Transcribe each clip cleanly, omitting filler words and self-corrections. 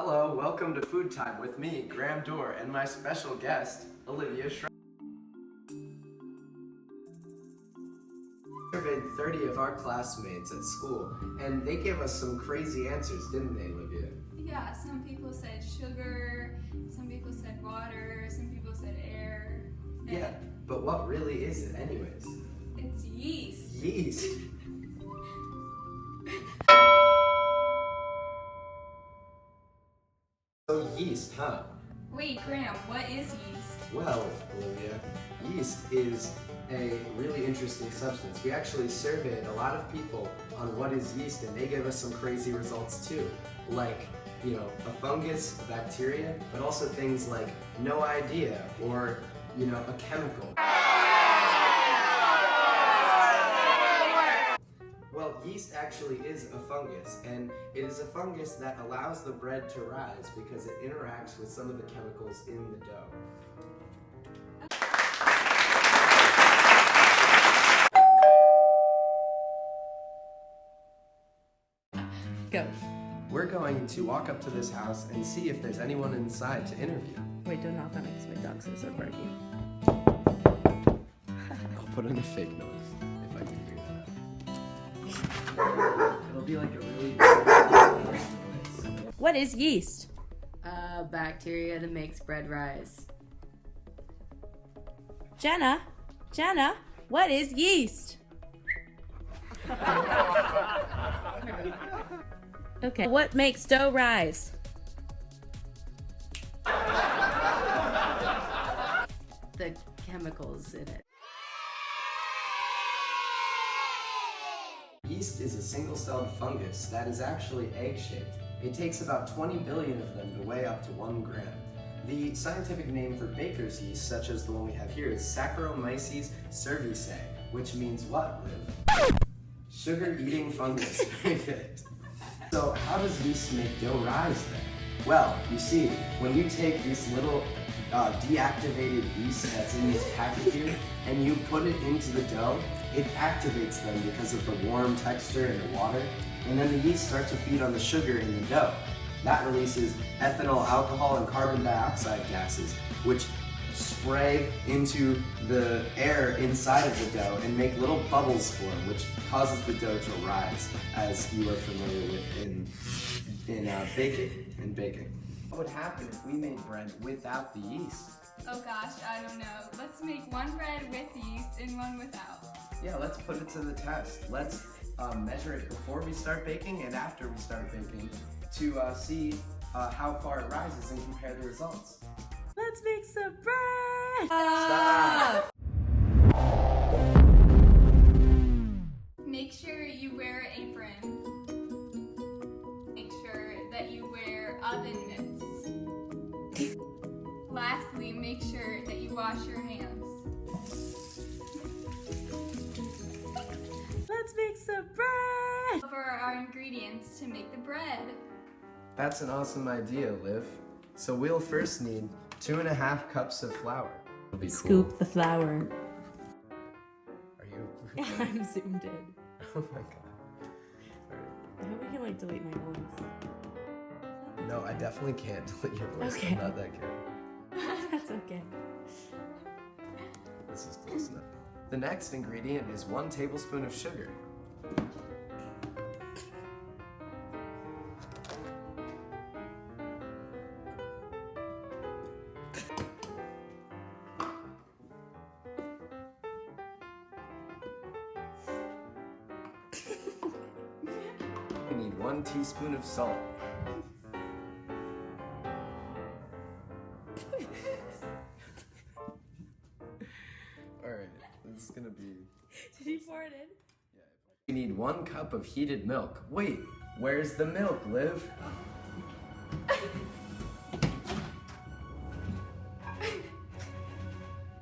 Hello, welcome to Food Time with me, Graham Dorr, and my special guest, Olivia Schreiber. We surveyed 30 of our classmates at school, and they gave us some crazy answers, didn't they, Olivia? Yeah, some people said sugar, some people said water, some people said air. Yeah, but what really is it anyways? It's yeast. Yeast. So yeast, huh? Wait, Graham, what is yeast? Well, Olivia, yeast is a really interesting substance. We actually surveyed a lot of people on what is yeast, and they gave us some crazy results too. Like, a fungus, a bacteria, but also things like no idea or, a chemical. Well, yeast actually is a fungus, and it is a fungus that allows the bread to rise because it interacts with some of the chemicals in the dough. Go. We're going to walk up to this house and see if there's anyone inside to interview. Wait, don't knock on it because my dogs are so quirky. I'll put in a fake noise if I can figure that out. It'll be like a really noise. What is yeast? Bacteria that makes bread rise. Jenna, what is yeast? Okay. What makes dough rise? The chemicals in it. Yeast is a single-celled fungus that is actually egg-shaped. It takes about 20 billion of them to weigh up to 1 gram. The scientific name for baker's yeast, such as the one we have here, is Saccharomyces cerevisiae, which means what, Liv? Sugar-eating fungus. Very good. So how does yeast make dough rise then? Well, you see, when you take this little deactivated yeast that's in this packet here, and you put it into the dough, it activates them because of the warm texture and the water, and then the yeast start to feed on the sugar in the dough. That releases ethanol, alcohol, and carbon dioxide gases, which spray into the air inside of the dough and make little bubbles form, which causes the dough to rise, as you are familiar with in baking. What would happen if we made bread without the yeast? Oh gosh, I don't know. Let's make one bread with yeast and one without. Yeah, let's put it to the test. Let's measure it before we start baking and after we start baking to see how far it rises and compare the results. Let's make some bread! Stop! Make sure you wear an apron. Make sure that you wear oven mitts. Lastly, make sure that you wash your hands. Let's make some bread! For our ingredients to make the bread. That's an awesome idea, Liv. So we'll first need 2.5 cups of flour. It'll be cool. Scoop the flour. Are you? I'm zoomed in. Oh my god. Alright. I hope we can delete my voice. No, I definitely can't delete your voice. Okay. I'm not that good. That's okay. This is close enough. The next ingredient is 1 tablespoon of sugar. We need 1 teaspoon of salt. Alright, this is gonna be... Did you pour it in? We need 1 cup of heated milk. Wait, where's the milk, Liv?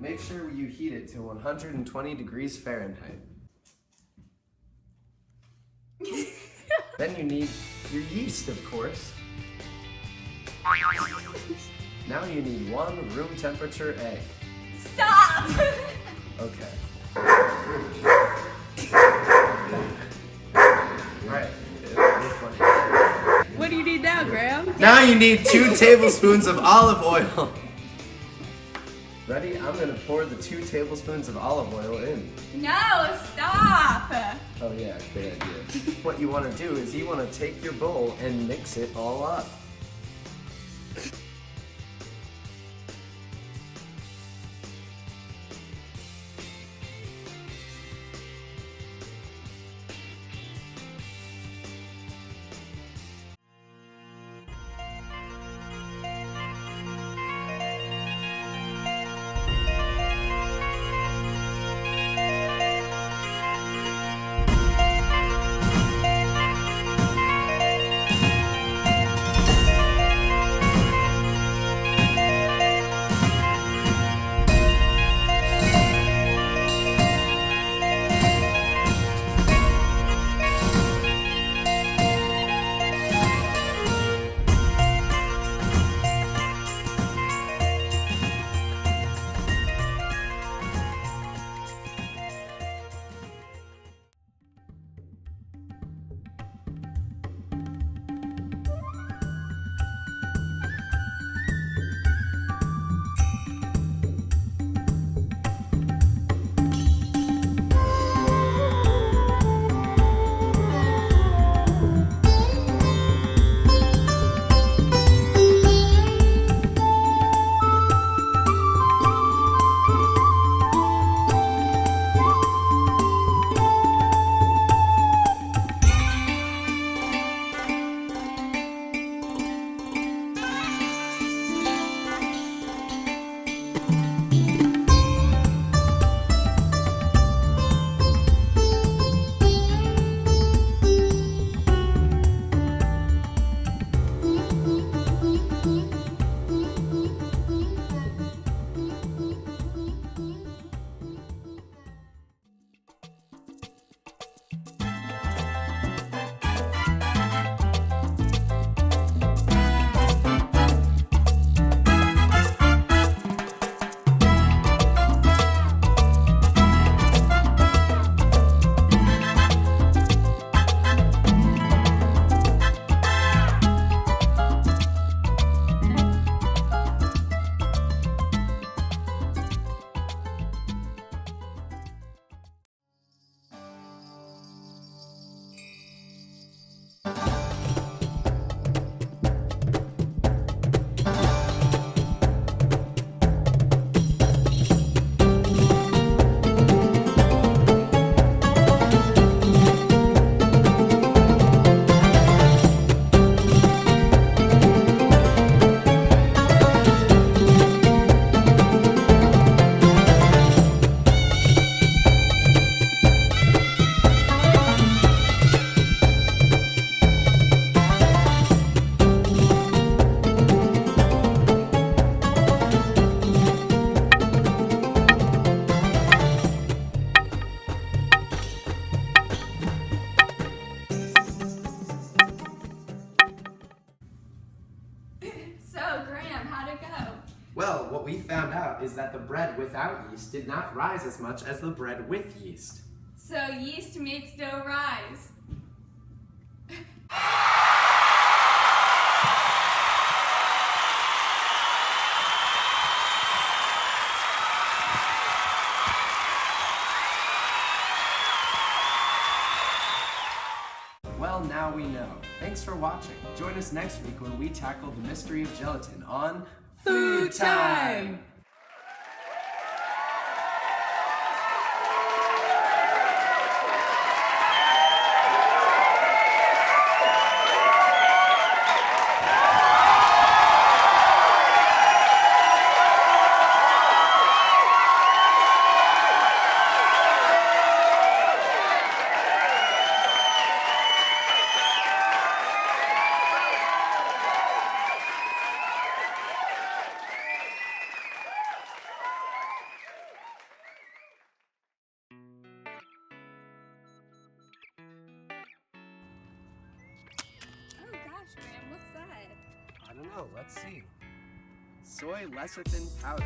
Make sure you heat it to 120 degrees Fahrenheit. Then you need your yeast, of course. Now you need 1 room temperature egg. Stop! Okay. Alright. What do you need now, Graham? Now you need 2 tablespoons of olive oil. Ready? I'm gonna pour the 2 tablespoons of olive oil in. No, stop! Oh yeah, great idea. What you wanna do is you wanna take your bowl and mix it all up. Well, what we found out is that the bread without yeast did not rise as much as the bread with yeast. So yeast makes dough rise. Well, now we know. Thanks for watching. Join us next week when we tackle the mystery of gelatin on Food Time! Oh gosh, Graham, what's that? I don't know, let's see. Soy lecithin powder.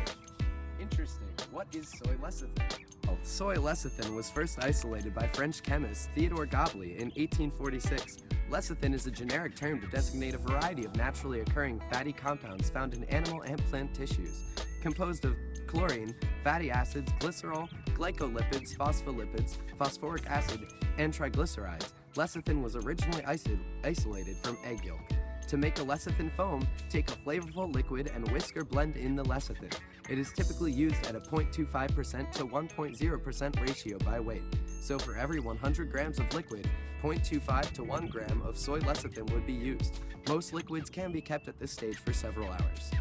Interesting. What is soy lecithin? Soy lecithin was first isolated by French chemist Theodore Gottlieb in 1846. Lecithin is a generic term to designate a variety of naturally occurring fatty compounds found in animal and plant tissues, composed of chlorine, fatty acids, glycerol, glycolipids, phospholipids, phosphoric acid, and triglycerides. Lecithin was originally isolated from egg yolk. To make a lecithin foam, take a flavorful liquid and whisk or blend in the lecithin. It is typically used at a 0.25% to 1.0% ratio by weight. So for every 100 grams of liquid, 0.25 to 1 gram of soy lecithin would be used. Most liquids can be kept at this stage for several hours.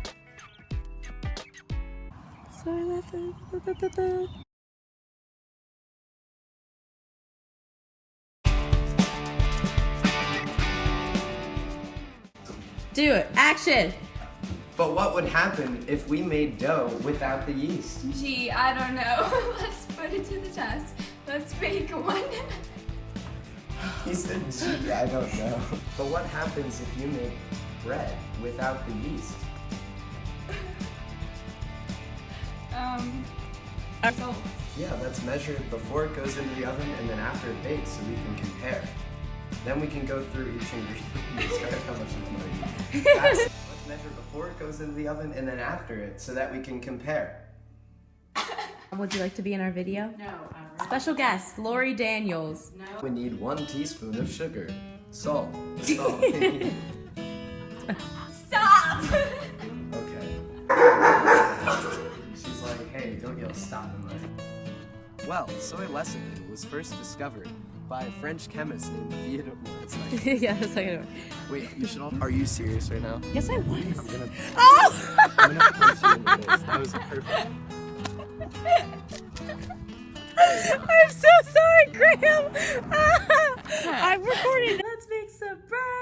Soy lecithin. Do it. Action. But what would happen if we made dough without the yeast? Gee, I don't know. Let's put it to the test. Let's bake one. He said, gee, I don't know. But what happens if you make bread without the yeast? Results. Yeah, that's measured before it goes into the oven and then after it bakes so we can compare. Then we can go through each ingredient and describe how much of them are used. Let's measure before it goes into the oven and then after it so that we can compare. Would you like to be in our video? No, Special guest, Lori Daniels. We need 1 teaspoon of sugar, salt, Stop! Okay. She's like, hey, don't yell stop in my... Well, soy lecithin was first discovered by a French chemist named Theodore... No, it's not. Yeah, that's like it. Wait, you should all... Are you serious right now? Yes, I was. I'm gonna... Oh! I'm gonna punch you in the face. That was perfect. I'm so sorry, Graham. I'm recording. Let's make some bread.